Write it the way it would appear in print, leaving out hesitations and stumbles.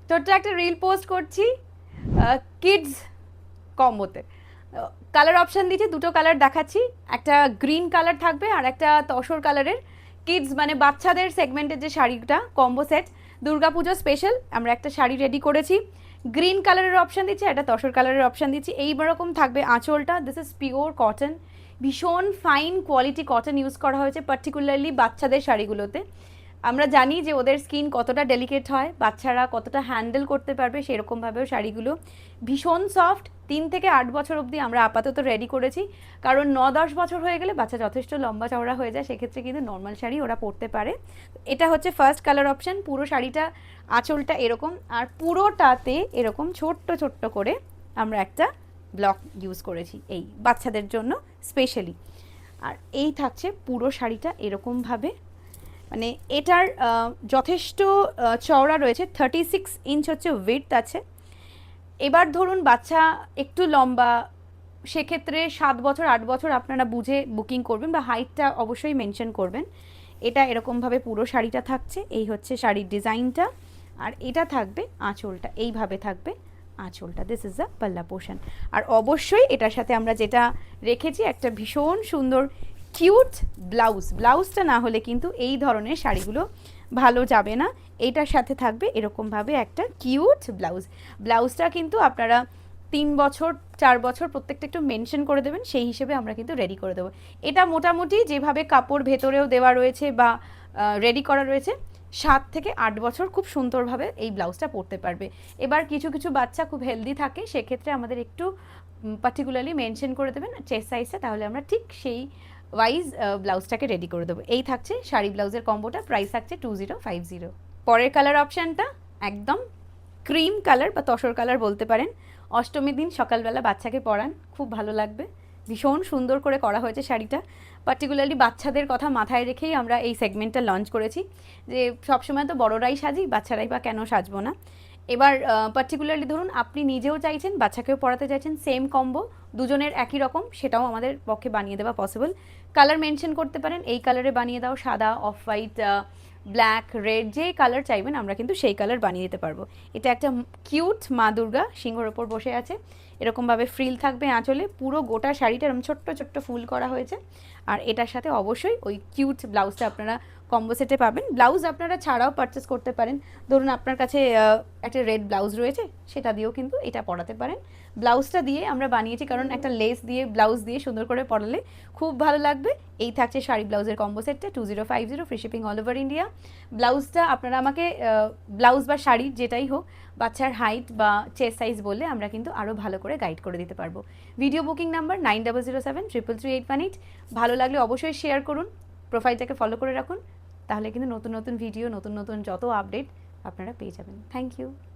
ছোট্ট একটা reel post করছি কিডস কম্বোতে। কালার অপশান দিচ্ছি, দুটো কালার দেখাচ্ছি, একটা গ্রিন কালার থাকবে আর একটা তসর কালারের। কিডস মানে বাচ্চাদের সেগমেন্টের যে শাড়িটা কম্বো সেট, দুর্গাপুজো স্পেশাল আমরা একটা শাড়ি রেডি করেছি। গ্রিন কালারের অপশান দিচ্ছি, একটা তসর কালারের অপশান দিচ্ছি। এইরকম থাকবে আঁচলটা। দিস ইজ পিওর কটন, ভীষণ ফাইন কোয়ালিটি কটন ইউজ করা হয়েছে পার্টিকুলারলি বাচ্চাদের শাড়িগুলোতে। আমরা জানি যে ওদের স্কিন কতটা ডেলিকেট হয়, বাচ্চারা কতটা হ্যান্ডেল করতে পারবে, সেরকমভাবেও শাড়িগুলো ভীষণ সফট। 3 থেকে 8 বছর অবধি আমরা আপাতত রেডি করেছি, কারণ 9-10 বছর হয়ে গেলে বাচ্চা যথেষ্ট লম্বা চওড়া হয়ে যায়, সেক্ষেত্রে কিন্তু নর্মাল শাড়ি ওরা পরতে পারে। এটা হচ্ছে ফার্স্ট কালার অপশান। পুরো শাড়িটা আঁচলটা এরকম, আর পুরোটাতে এরকম ছোট্ট ছোট্ট করে আমরা একটা ব্লক ইউজ করেছি এই বাচ্চাদের জন্য স্পেশালি। আর এই থাকছে পুরো শাড়িটা এরকমভাবে, মানে এটার যথেষ্ট চওড়া রয়েছে, 36 ইঞ্চ হচ্ছে উইডথ আছে। এবার ধরুন বাচ্চা একটু লম্বা, সেক্ষেত্রে 7 বছর 8 বছর আপনারা বুঝে বুকিং করবেন, বা হাইটটা অবশ্যই মেনশন করবেন। এটা এরকমভাবে পুরো শাড়িটা থাকছে, এই হচ্ছে শাড়ির ডিজাইনটা। আর এটা থাকবে আঁচলটা, এইভাবে থাকবে আঁচলটা। দিস ইজ দ্য পাল্লা পোর্শন। আর অবশ্যই এটার সাথে আমরা যেটা রেখেছি একটা ভীষণ সুন্দর কিউট ব্লাউজ। ব্লাউজটা না হলে কিন্তু এই ধরনের শাড়িগুলো ভালো যাবে না। এইটার সাথে থাকবে এরকমভাবে একটা কিউট ব্লাউজ। ব্লাউজটা কিন্তু আপনারা 3 বছর 4 বছর প্রত্যেকটা একটু মেনশন করে দেবেন, সেই হিসেবে আমরা কিন্তু রেডি করে দেবো। এটা মোটামুটি যেভাবে কাপড় ভেতরেও দেওয়া রয়েছে বা রেডি করা রয়েছে, 7 থেকে 8 বছর খুব সুন্দরভাবে এই ব্লাউজটা পরতে পারবে। এবার কিছু কিছু বাচ্চা খুব হেলদি থাকে, সেক্ষেত্রে আমাদের একটু পার্টিকুলারলি মেনশন করে দেবেন চেস্ট সাইজটা, তাহলে আমরা ঠিক সেই ওয়াইজ ব্লাউজটাকে রেডি করে দেবো। এই থাকছে শাড়ি ব্লাউজের কম্বোটা, প্রাইস থাকছে 2050। পরের কালার অপশানটা একদম ক্রিম কালার বা তসর কালার বলতে পারেন। অষ্টমীর দিন সকালবেলা বাচ্চাকে পরান, খুব ভালো লাগবে। ভীষণ সুন্দর করে করা হয়েছে শাড়িটা, পার্টিকুলারলি বাচ্চাদের কথা মাথায় রেখেই আমরা এই সেগমেন্টটা লঞ্চ করেছি, যে সবসময় তো বড়রাই সাজি, বাচ্চারাই বা কেন সাজবো না। এবার পার্টিকুলারলি ধরুন আপনি নিজেও চাইছেন, বাচ্চাকেও পড়াতে চাইছেন, সেম কম্বো দুজনের একই রকম, সেটাও আমাদের পক্ষে বানিয়ে দেওয়া পসিবল। কালার মেনশন করতে পারেন, এই কালারে বানিয়ে দাও, সাদা, অফ হোয়াইট, ব্ল্যাক, রেড, যে কালার চাইবেন আমরা কিন্তু সেই কালার বানিয়ে দিতে পারবো। এটা একটা কিউট মা দুর্গা সিংহর ওপর বসে আছে, এরকমভাবে ফ্রিল থাকবে আঁচলে, পুরো গোটা শাড়িটা এরকম ছোট্ট ছোট্ট ফুল করা হয়েছে। আর এটার সাথে অবশ্যই ওই কিউট ব্লাউজটা আপনারা কম্বো সেটে পাবেন। ব্লাউজ আপনারা ছাড়াও পারচেস করতে পারেন, ধরুন আপনার কাছে একটা রেড ব্লাউজ রয়েছে, সেটা দিয়েও কিন্তু এটা পরাতে পারেন। ব্লাউজটা দিয়ে আমরা বানিয়েছি কারণ একটা লেস দিয়ে ব্লাউজ দিয়ে সুন্দর করে পরালে খুব ভালো লাগবে। এই থাকছে শাড়ি ব্লাউজের কম্বো সেটটা 2050, free shipping all over India. ব্লাউজটা আপনারা আমাকে ব্লাউজ বা শাড়ি যেটাই হোক বাচ্চার হাইট বা চেস্ট সাইজ বললে আমরা কিন্তু আরও ভালো করে গাইড করে দিতে পারবো। Video booking number 9007333818। ভালো লাগলে অবশ্যই শেয়ার করুন, প্রোফাইলটাকে ফলো করে রাখুন, তাহলে কিন্তু নতুন নতুন ভিডিও, নতুন নতুন যত আপডেট আপনারা পেয়ে যাবেন। Thank you.